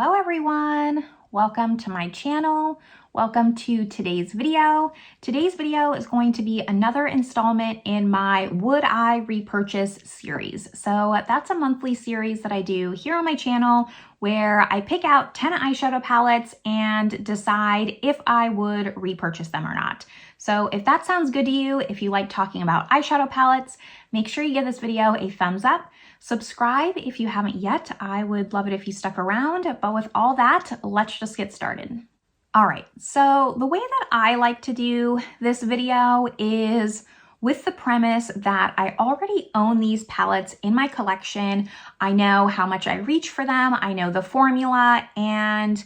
Hello everyone, welcome to my channel. Welcome to today's video. Today's video is going to be another installment in my Would I Repurchase series. So that's a monthly series that I do here on my channel where I pick out 10 eyeshadow palettes and decide if I would repurchase them or not. So if that sounds good to you, if you like talking about eyeshadow palettes, make sure you give this video a thumbs up. Subscribe if you haven't yet. I would love it if you stuck around, but with all that, let's just get started. All right, so the way that I like to do this video is with the premise that I already own these palettes in my collection. I know how much I reach for them. I know the formula, and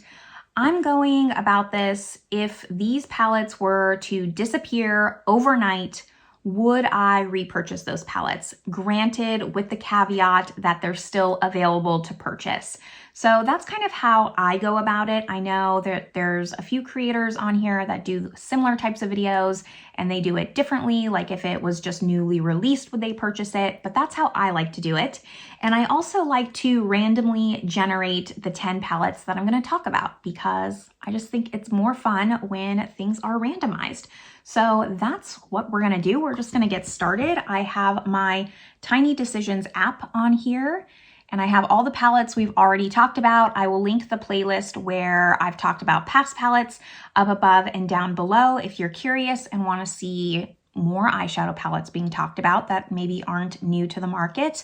I'm going about this if these palettes were to disappear overnight, would I repurchase those palettes? Granted, with the caveat that they're still available to purchase. So that's kind of how I go about it. I know that there's a few creators on here that do similar types of videos and they do it differently. Like if it was just newly released, would they purchase it? But that's how I like to do it. And I also like to randomly generate the 10 palettes that I'm going to talk about because I just think it's more fun when things are randomized. So that's what we're gonna do. We're just gonna get started. I have my Tiny Decisions app on here and I have all the palettes we've already talked about. I will link the playlist where I've talked about past palettes up above and down below if you're curious and wanna see more eyeshadow palettes being talked about that maybe aren't new to the market.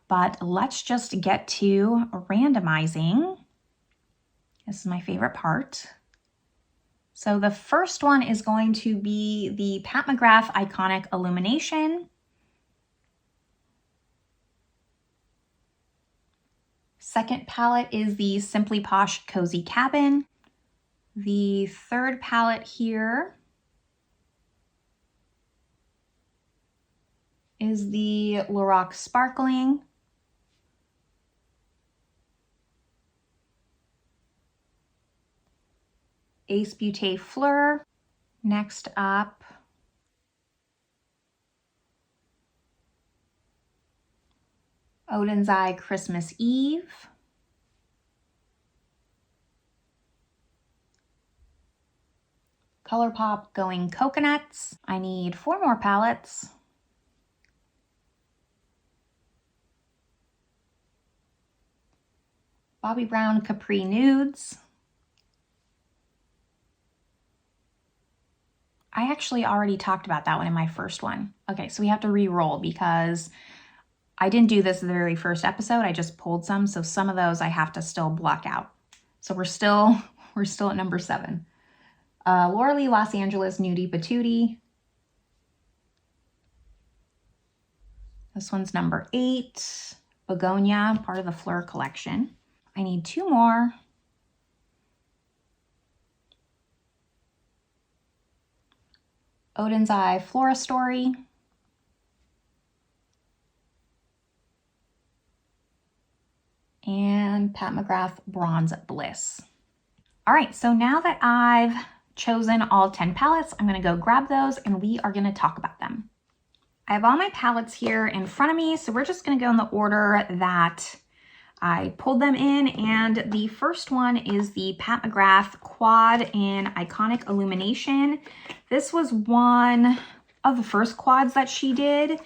But let's just get to randomizing. This is my favorite part. So the first one is going to be the Pat McGrath Iconic Illumination. Second palette is the Simply Posh Cozy Cabin. The third palette here is the Lorac Sparkling. Beaute Fleur. Next up, Odens Eye Christmas Eve. Colourpop Going Coconuts. I need 4 more palettes. Bobbi Brown Capri Nudes. I actually already talked about that one in my first one. Okay, so we have to re-roll because I didn't do this the very first episode. I just pulled some, so some of those I have to still block out. So we're still at number 7. Laura Lee Los Angeles Nudie Patootie. This one's number 8. Begonia, part of the Fleur collection. I need 2 more. Odens Eye Flora Story. And Pat McGrath Bronze Bliss. All right, so now that I've chosen all 10 palettes, I'm gonna go grab those and we are gonna talk about them. I have all my palettes here in front of me, so we're just gonna go in the order that I pulled them in, and the first one is the Pat McGrath Quad in Iconic Illumination. This was one of the first quads that she did,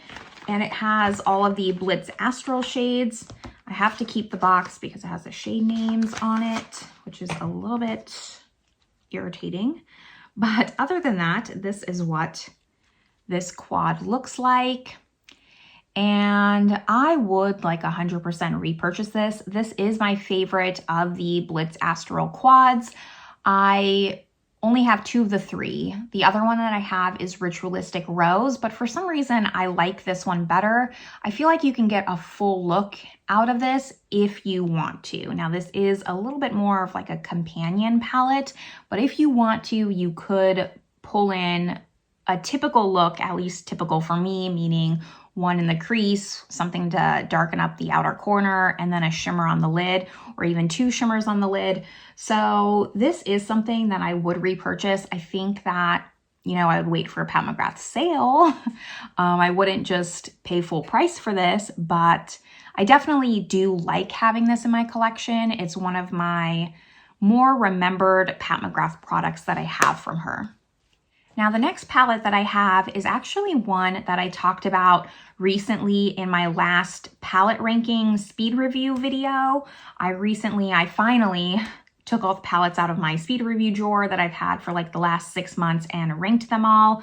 and it has all of the Bliss Astral shades. I have to keep the box because it has the shade names on it, which is a little bit irritating. But other than that, this is what this quad looks like. And I would like 100% repurchase this. This is my favorite of the Bliss Astral quads. I only have 2 of the 3. The other one that I have is Ritualistic Rose, but for some reason I like this one better. I feel like you can get a full look out of this if you want to. Now this is a little bit more of like a companion palette, but if you want to, you could pull in a typical look, at least typical for me, meaning one in the crease, something to darken up the outer corner, and then a shimmer on the lid, or even 2 shimmers on the lid. So this is something that I would repurchase. I think that you know, I would wait for a Pat McGrath sale. I wouldn't just pay full price for this, but I definitely do like having this in my collection. It's one of my more remembered Pat McGrath products that I have from her. Now, the next palette that I have is actually one that I talked about recently in my last palette ranking speed review video. I finally took all the palettes out of my speed review drawer that I've had for like the last 6 months and ranked them all.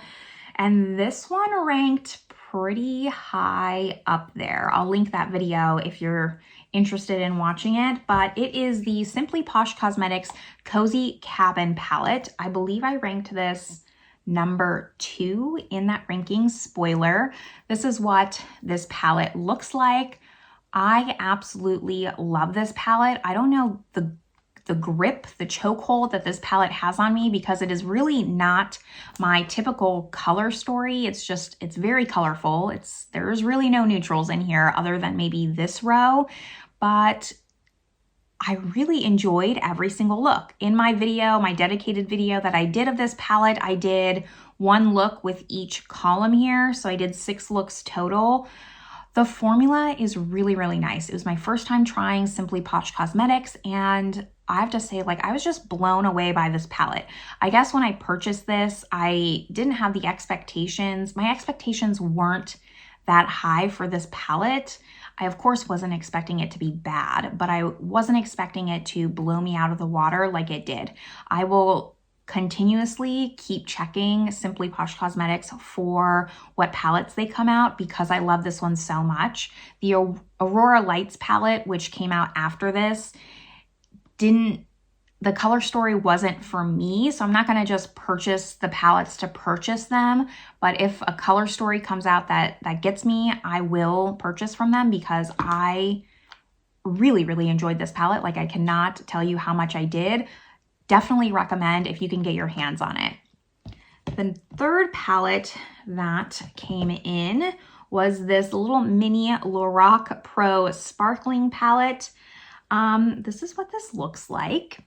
And this one ranked pretty high up there. I'll link that video if you're interested in watching it, but it is the Simply Posh Cosmetics Cozy Cabin palette. I believe I ranked this number 2 in that ranking. Spoiler, this is what this palette looks like. I absolutely love this palette. I don't know the grip, the chokehold that this palette has on me, because it is really not my typical color story. It's very colorful. There's really no neutrals in here other than maybe this row, but I really enjoyed every single look. In my video, my dedicated video that I did of this palette, I did 1 look with each column here. So I did 6 looks total. The formula is really, really nice. It was my first time trying Simply Posh Cosmetics, and I have to say, like, I was just blown away by this palette. I guess when I purchased this, I didn't have the expectations. My expectations weren't that high for this palette. I, of course, wasn't expecting it to be bad, but I wasn't expecting it to blow me out of the water like it did. I will continuously keep checking Simply Posh Cosmetics for what palettes they come out because I love this one so much. The Aurora Lights palette, which came out after this, the color story wasn't for me, so I'm not going to just purchase the palettes to purchase them, but if a color story comes out that gets me, I will purchase from them because I really, really enjoyed this palette. Like, I cannot tell you how much I did. Definitely recommend if you can get your hands on it. The third palette that came in was this little mini Lorac Pro Sparkling palette. This is what this looks like.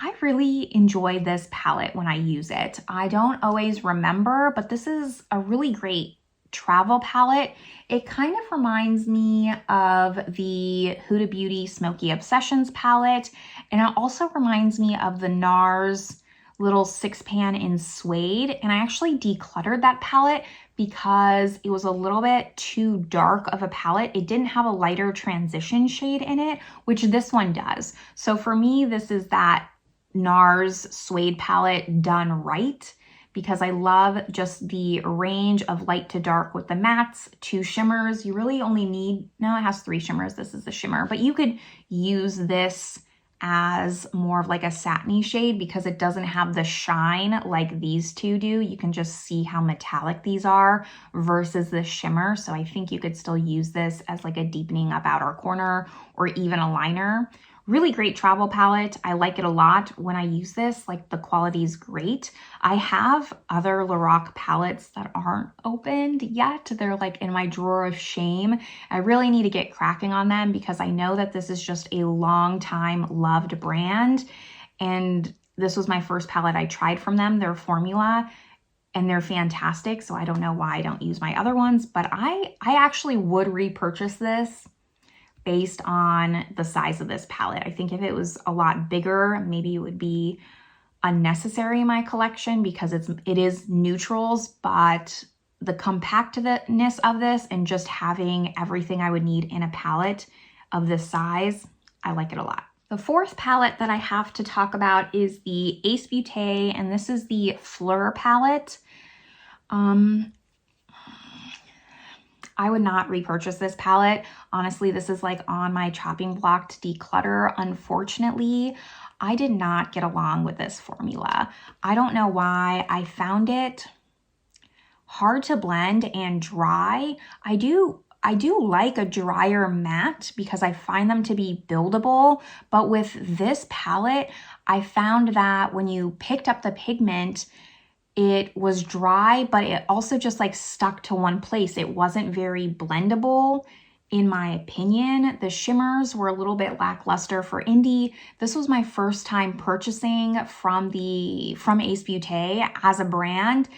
I really enjoy this palette when I use it. I don't always remember, but this is a really great travel palette. It kind of reminds me of the Huda Beauty Smoky Obsessions palette, and it also reminds me of the NARS little 6-pan in suede, and I actually decluttered that palette because it was a little bit too dark of a palette. It didn't have a lighter transition shade in it, which this one does. So for me, this is that NARS suede palette done right, because I love just the range of light to dark with the mattes, 2 shimmers. You really only need, no, it has 3 shimmers. This is the shimmer, but you could use this as more of like a satiny shade because it doesn't have the shine like these two do. You can just see how metallic these are versus the shimmer. So I think you could still use this as like a deepening up outer corner or even a liner. Really great travel palette. I like it a lot. When I use this, like, the quality is great. I have other Lorac palettes that aren't opened yet. They're like in my drawer of shame. I really need to get cracking on them because I know that this is just a long time loved brand. And this was my first palette I tried from them, their formula, and they're fantastic. So I don't know why I don't use my other ones, but I actually would repurchase this based on the size of this palette. I think if it was a lot bigger, maybe it would be unnecessary in my collection because it is neutrals, but the compactness of this and just having everything I would need in a palette of this size, I like it a lot. The fourth palette that I have to talk about is the Ace Beaute, and this is the Fleur palette. I would not repurchase this palette. Honestly, this is like on my chopping block to declutter. Unfortunately, I did not get along with this formula. I don't know why. I found it hard to blend and dry. I do like a drier matte because I find them to be buildable, but with this palette, I found that when you picked up the pigment, it was dry, but it also just like stuck to one place. It wasn't very blendable. in my opinion, the shimmers were a little bit lackluster for indie. This was my first time purchasing from Ace Beaute as a brand,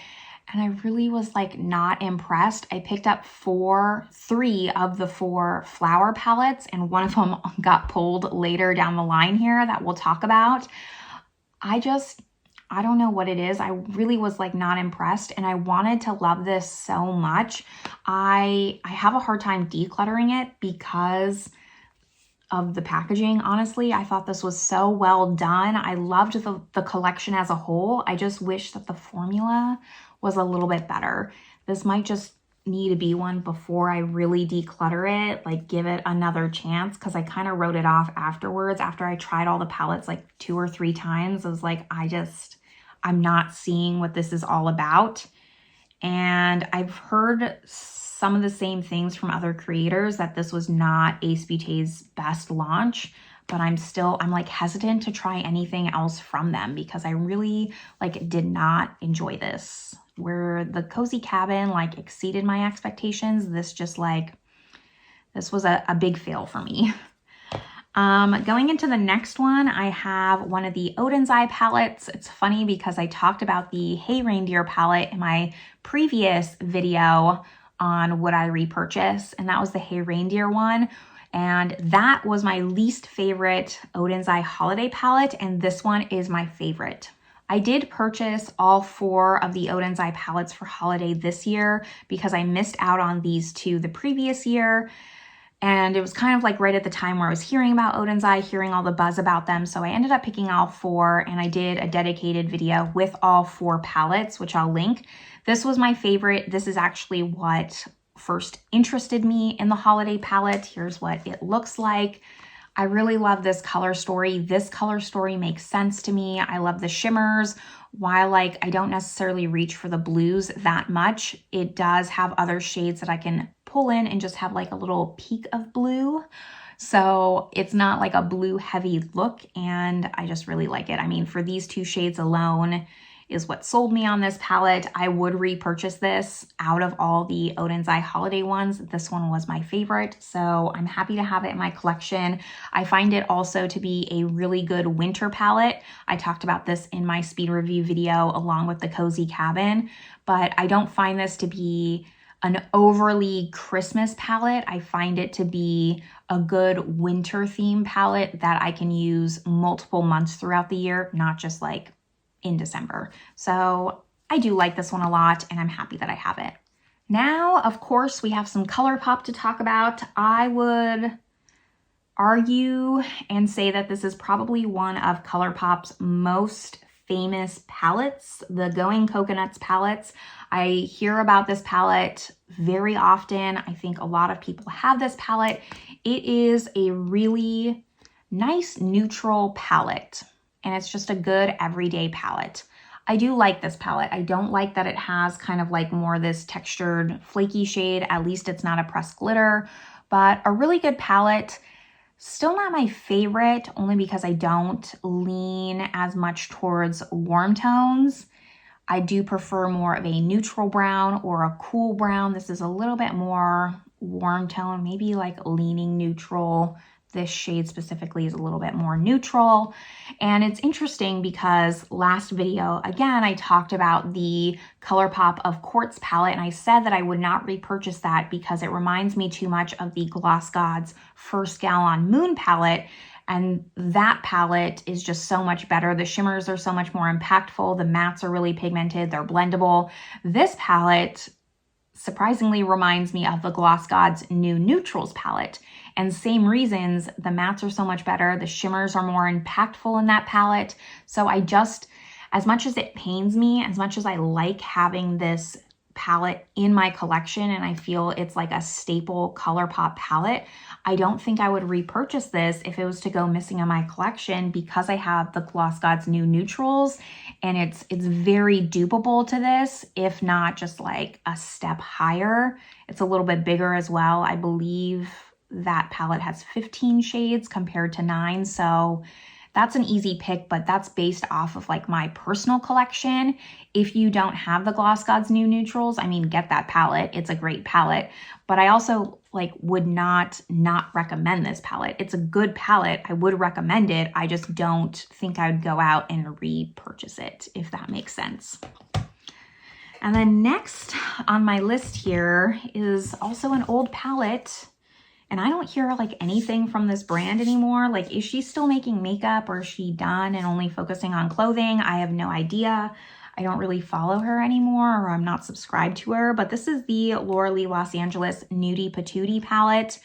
and I really was like not impressed. I picked up 3 of the 4 flower palettes, and one of them got pulled later down the line here that we'll talk about. I don't know what it is. I really was like not impressed, and I wanted to love this so much. I have a hard time decluttering it because of the packaging. Honestly, I thought this was so well done. I loved the collection as a whole. I just wish that the formula was a little bit better. This might just need to be one before I really declutter it, like give it another chance, because I kind of wrote it off afterwards after I tried all the palettes like 2 or 3 times. I was like, I'm not seeing what this is all about. And I've heard some of the same things from other creators, that this was not Ace Beaute's best launch, but I'm like hesitant to try anything else from them because I really like did not enjoy this. Where the Cozy Cabin like exceeded my expectations, this was a big fail for me. Going into the next one, I have one of the Odens Eye palettes. It's funny because I talked about the Hey Reindeer palette in my previous video on Would I Repurchase, and that was the Hey Reindeer one. And that was my least favorite Odens Eye holiday palette, and this one is my favorite. I did purchase all 4 of the Odens Eye palettes for holiday this year because I missed out on these 2 the previous year. And it was kind of like right at the time where I was hearing about Odens Eye, hearing all the buzz about them. So I ended up picking all 4, and I did a dedicated video with all 4 palettes, which I'll link. This was my favorite. This is actually what first interested me in the holiday palette. Here's what it looks like. I really love this color story. This color story makes sense to me. I love the shimmers. While like I don't necessarily reach for the blues that much, it does have other shades that I can pull in and just have like a little peak of blue. So it's not like a blue heavy look, and I just really like it. I mean, for these 2 shades alone is what sold me on this palette. I would repurchase this out of all the Odens Eye holiday ones. This one was my favorite, so I'm happy to have it in my collection. I find it also to be a really good winter palette. I talked about this in my speed review video along with the Cozy Cabin, but I don't find this to be an overly Christmas palette. I find it to be a good winter theme palette that I can use multiple months throughout the year, not just like in December. So I do like this one a lot, and I'm happy that I have it. Now, of course, we have some Colourpop to talk about. I would argue and say that this is probably one of Colourpop's most famous palettes, the Going Coconuts palettes. I hear about this palette very often. I think a lot of people have this palette. It is a really nice neutral palette, and it's just a good everyday palette. I do like this palette. I don't like that it has kind of like more this textured flaky shade. At least it's not a pressed glitter, but a really good palette. Still not my favorite, only because I don't lean as much towards warm tones. I do prefer more of a neutral brown or a cool brown. This is a little bit more warm tone, maybe like leaning neutral. This shade specifically is a little bit more neutral. And it's interesting because last video, again, I talked about the Colourpop of Quartz palette, and I said that I would not repurchase that because it reminds me too much of the Gloss Gods First Gallon Moon palette. And that palette is just so much better. The shimmers are so much more impactful. The mattes are really pigmented. They're blendable. This palette surprisingly reminds me of the Gloss Gods New Neutrals palette. And same reasons, the mattes are so much better. The shimmers are more impactful in that palette. So I just, as much as it pains me, as much as I like having this palette in my collection and I feel it's like a staple Colourpop palette, I don't think I would repurchase this if it was to go missing in my collection because I have the Gloss Gods New Neutrals, and it's very dupable to this, if not just like a step higher. It's a little bit bigger as well. I believe that palette has 15 shades compared to 9, so that's an easy pick, but that's based off of like my personal collection. If you don't have the Gloss Gods New Neutrals, I mean, get that palette. It's a great palette. But I also like would not recommend this palette. It's a good palette. I would recommend it. I just don't think I would go out and repurchase it, if that makes sense. And then next on my list here is also an old palette. And I don't hear like anything from this brand anymore. Like, is she still making makeup, or is she done and only focusing on clothing? I have no idea. I don't really follow her anymore, or I'm not subscribed to her, but this is the Laura Lee Los Angeles Nudie Patootie palette.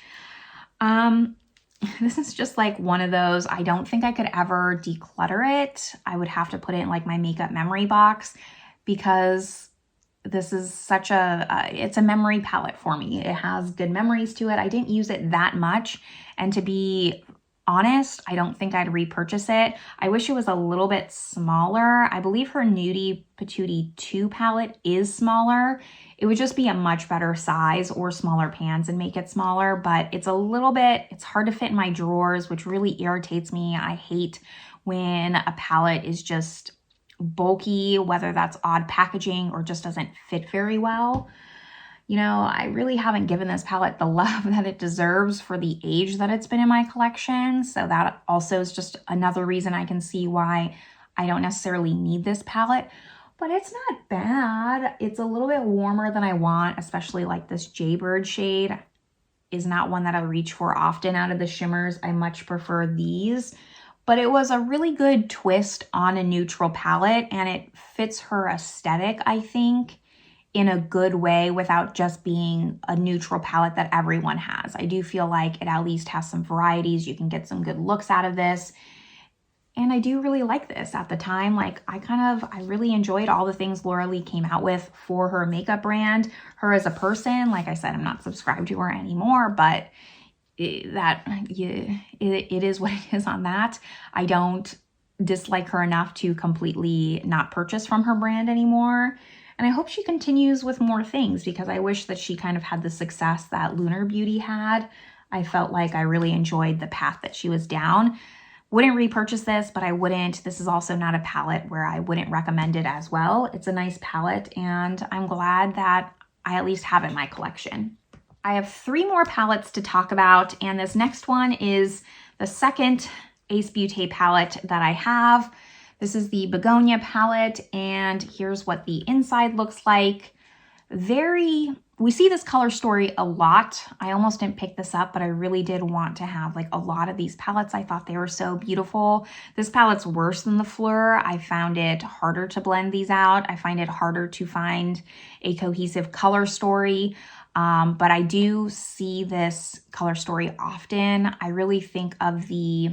This is just like one of those, I don't think I could ever declutter it. I would have to put it in like my makeup memory box, because this is such it's a memory palette for me. It has good memories to it. I didn't use it that much, and to be honest, I don't think I'd repurchase it. I wish it was a little bit smaller. I believe her Nudie Patootie 2 palette is smaller. It would just be a much better size, or smaller pans and make it smaller, but it's a little bit, it's hard to fit in my drawers, which really irritates me. I hate when a palette is just bulky, whether that's odd packaging or just doesn't fit very well. You know, I really haven't given this palette the love that it deserves for the age that it's been in my collection. So that also is just another reason I can see why I don't necessarily need this palette. But it's not bad. It's a little bit warmer than I want, especially like this Jaybird shade is not one that I reach for often out of the shimmers. I much prefer these. But it was a really good twist on a neutral palette, and it fits her aesthetic, I think, in a good way without just being a neutral palette that everyone has. I do feel like it at least has some varieties. You can get some good looks out of this. And I do really like this. At the time, like I really enjoyed all the things Laura Lee came out with for her makeup brand. Her as a person, like I said, I'm not subscribed to her anymore, but it is what it is on that. I don't dislike her enough to completely not purchase from her brand anymore. And I hope she continues with more things, because I wish that she kind of had the success that Lunar Beauty had. I felt like I really enjoyed the path that she was down. Wouldn't repurchase this, but I wouldn't. This is also not a palette where I wouldn't recommend it as well. It's a nice palette, and I'm glad that I at least have it in my collection. I have 3 more palettes to talk about, and this next one is the second Ace Beaute palette that I have. This is the Begonia palette, and here's what the inside looks like. We see this color story a lot. I almost didn't pick this up, but I really did want to have like a lot of these palettes. I thought they were so beautiful. This palette's worse than the Fleur. I found it harder to blend these out. I find it harder to find a cohesive color story. But I do see this color story often. I really think of the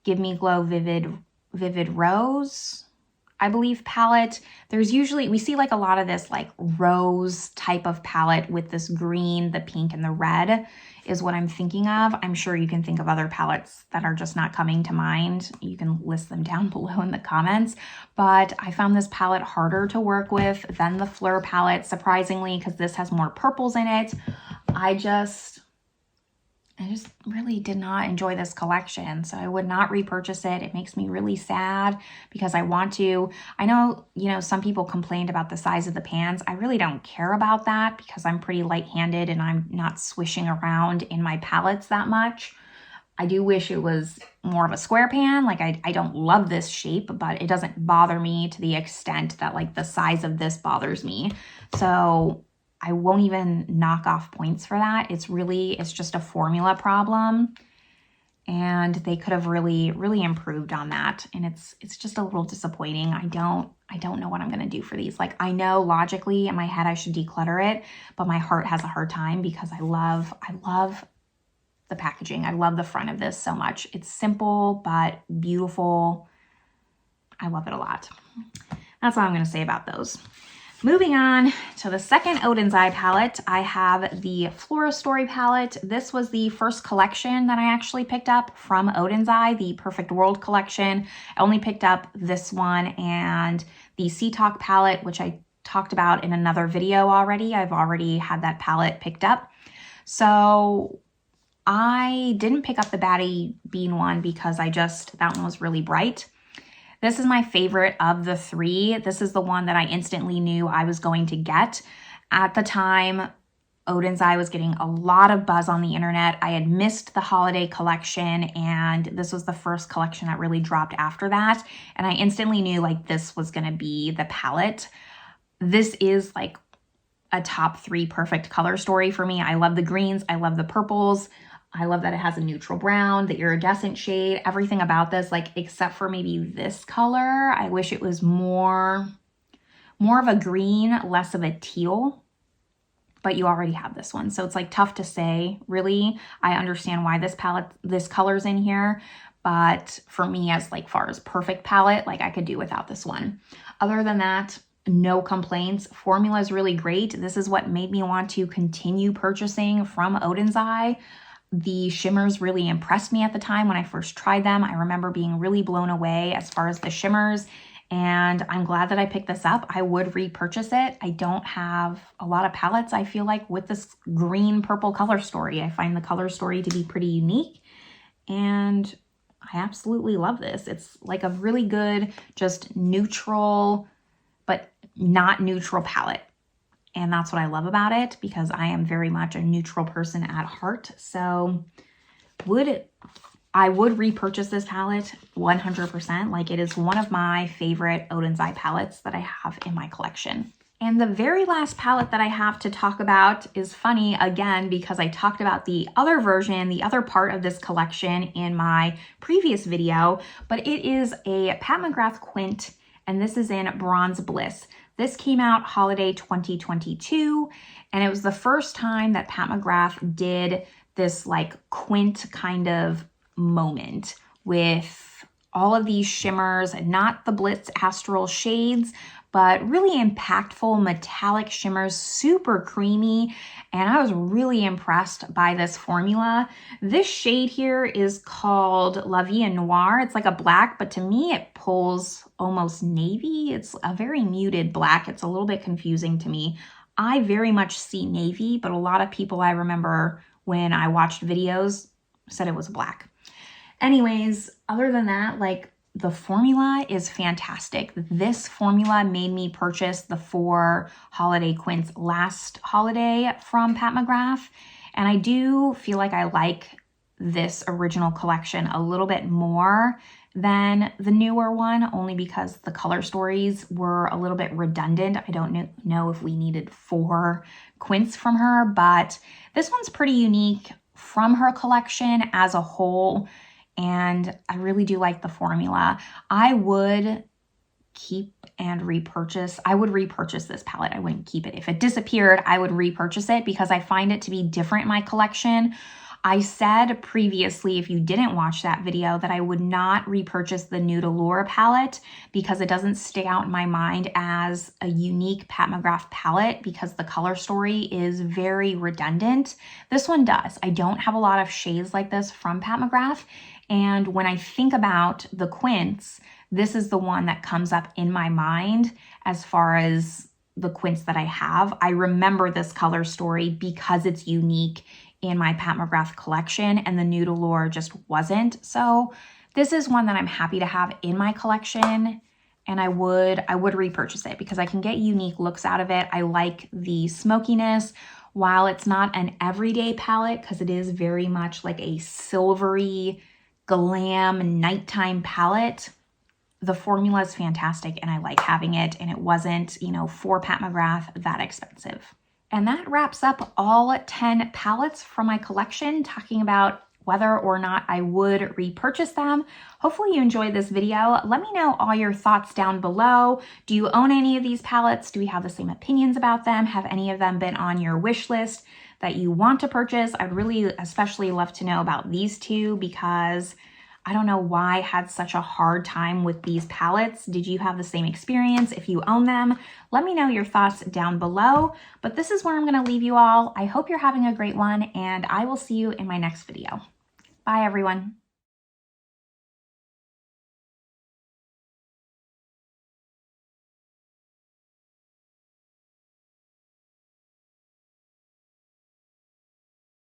Give Me Glow Vivid Rose, I believe, palette. There's usually, we see like a lot of this like rose type of palette with this green, the pink, and the red is what I'm thinking of. I'm sure you can think of other palettes that are just not coming to mind. You can list them down below in the comments. But I found this palette harder to work with than the Fleur palette, surprisingly, because this has more purples in it. I just really did not enjoy this collection, so I would not repurchase it. It makes me really sad because I want to. I know, you know, some people complained about the size of the pans. I really don't care about that because I'm pretty light-handed and I'm not swishing around in my palettes that much. I do wish it was more of a square pan. Like I don't love this shape, but it doesn't bother me to the extent that like the size of this bothers me. So I won't even knock off points for that. It's just a formula problem, and they could have really improved on that. And it's just a little disappointing. I don't know what I'm gonna do for these. Like I know logically in my head I should declutter it, but my heart has a hard time because I love the packaging. I love the front of this so much. It's simple but beautiful. I love it a lot. That's all I'm gonna say about those. Moving on to the second Odens Eye palette, I have the Flora Story palette. This was the first collection that I actually picked up from Odens Eye, the Perfect World collection. I only picked up this one and the Sea Talk palette, which I talked about in another video already. I've already had that palette picked up. So I didn't pick up the Batty Bean one because that one was really bright. This is my favorite of the 3. This is the one that I instantly knew I was going to get. At the time, Odens Eye was getting a lot of buzz on the internet. I had missed the holiday collection, and this was the first collection that really dropped after that. And I instantly knew like this was going to be the palette. This is like a top 3 perfect color story for me. I love the greens. I love the purples. I love that it has a neutral brown, the iridescent shade, everything about this, like except for maybe this color. I wish it was more of a green, less of a teal. But you already have this one. So it's like tough to say, really. I understand why this color's in here, but for me as like far as perfect palette, like I could do without this one. Other than that, no complaints. Formula is really great. This is what made me want to continue purchasing from Odens Eye. The shimmers really impressed me at the time when I first tried them. I remember being really blown away as far as the shimmers. And I'm glad that I picked this up. I would repurchase it. I don't have a lot of palettes, I feel like, with this green purple color story. I find the color story to be pretty unique, and I absolutely love this. It's like a really good, just neutral, but not neutral palette. And that's what I love about it, because I am very much a neutral person at heart. So I would repurchase this palette 100%. Like, it is one of my favorite Odens Eye palettes that I have in my collection. And the very last palette that I have to talk about is funny, again, because I talked about the other version, the other part of this collection in my previous video, but it is a Pat McGrath Quint, and this is in Bronze Bliss. This came out holiday 2022, and it was the first time that Pat McGrath did this like quint kind of moment with all of these shimmers, not the Bliss Astral shades, but really impactful metallic shimmers, super creamy, and I was really impressed by this formula. This shade here is called La Vie Noire. It's like a black, but to me it pulls almost navy. It's a very muted black. It's a little bit confusing to me. I very much see navy, but a lot of people I remember when I watched videos said it was black. Anyways, other than that, like, the formula is fantastic. This formula made me purchase the 4 holiday quints last holiday from Pat McGrath. And I do feel like I like this original collection a little bit more than the newer one, only because the color stories were a little bit redundant. I don't know if we needed 4 quints from her, but this one's pretty unique from her collection as a whole. And I really do like the formula. I would keep and repurchase. I would repurchase this palette. I wouldn't keep it. If it disappeared, I would repurchase it because I find it to be different in my collection. I said previously, if you didn't watch that video, that I would not repurchase the Nude Allure palette because it doesn't stick out in my mind as a unique Pat McGrath palette because the color story is very redundant. This one does. I don't have a lot of shades like this from Pat McGrath. And when I think about the quints, this is the one that comes up in my mind as far as the quints that I have. I remember this color story because it's unique in my Pat McGrath collection, and the Nude Allure just wasn't. So this is one that I'm happy to have in my collection, and I would repurchase it because I can get unique looks out of it. I like the smokiness. While it's not an everyday palette, because it is very much like a silvery glam nighttime palette, the formula is fantastic and I like having it, and it wasn't, you know, for Pat McGrath that expensive. And that wraps up all 10 palettes from my collection, talking about whether or not I would repurchase them. Hopefully you enjoyed this video. Let me know all your thoughts down below. Do you own any of these palettes? Do we have the same opinions about them? Have any of them been on your wish list that you want to purchase? I'd really especially love to know about these 2 because I don't know why I had such a hard time with these palettes. Did you have the same experience? If you own them, let me know your thoughts down below. But this is where I'm going to leave you all. I hope you're having a great one, and I will see you in my next video. Bye, everyone.